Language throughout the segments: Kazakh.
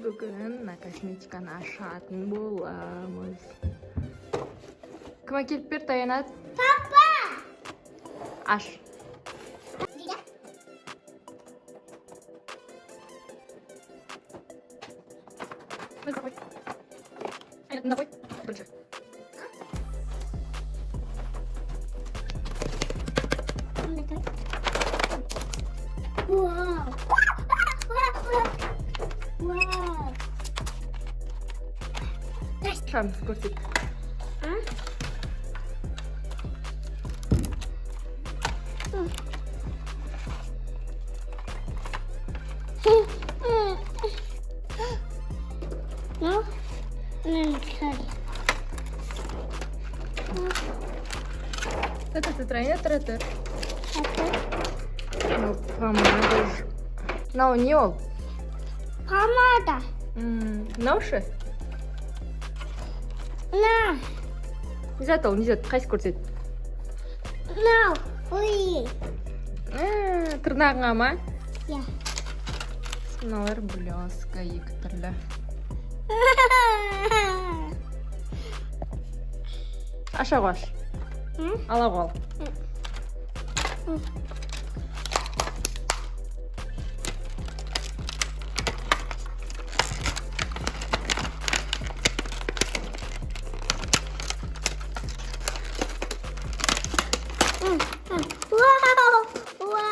Бүгін косметиканы ашатын боламыз. Кім әкеліп берді, Аянат? Папа! Аш. Аянат, қой. Бірінші. Вау! Вау! Шам, көрсет. No? Тұр. Помада. Мынау не ол? Помада. Мынау шы? На. Низат ол, низат. Қайсы көрсет? На. Ой. Тырнағыңа ма? Я. Мыналар блеска екі түрлі. Аша қош. Ала қол. Вау! Вау!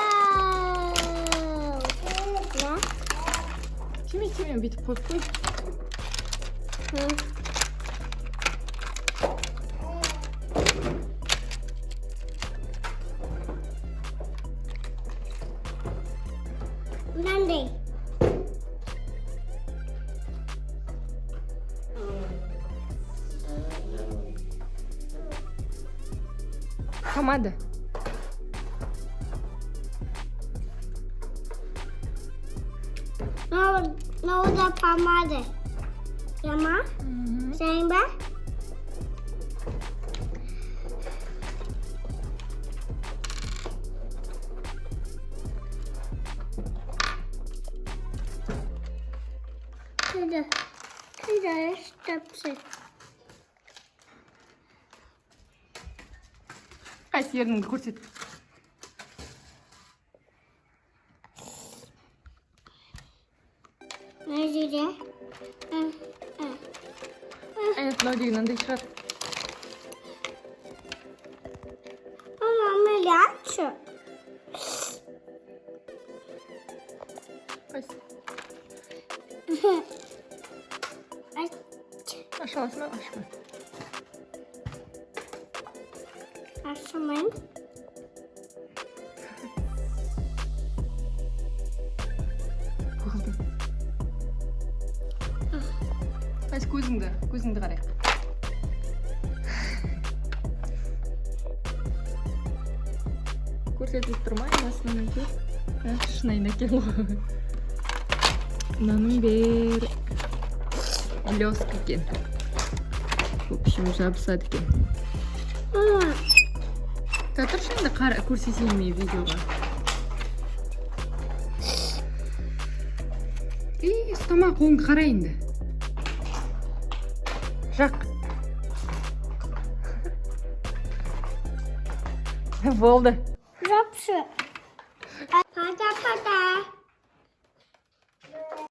На. Тиме, бүйтіп қойып қой. Мынандай. Помада. Мынау да помада. Жама? Сәйін ба? Күйді іштіпсі. Қайсы еріңді көрсет. Мына жерде. Аянат, мынау деген андай шығар. Мама, мөлятшы. Қайсы? Аша аласың ба? Ашма. Ашымайым. Болды. Қайсы көзіңді қарайық. Көрсетіп тұрмай, басынан әкел. Шынайын әкел ғой. Мынаның бәрі блеска екен. В общем, жабысады екен. Мама. Тұршы енді көрсетейін ме видеоға. Ұстама, қолыңды қара енді. Жақ. Болды. Жапшы. Пада-пада.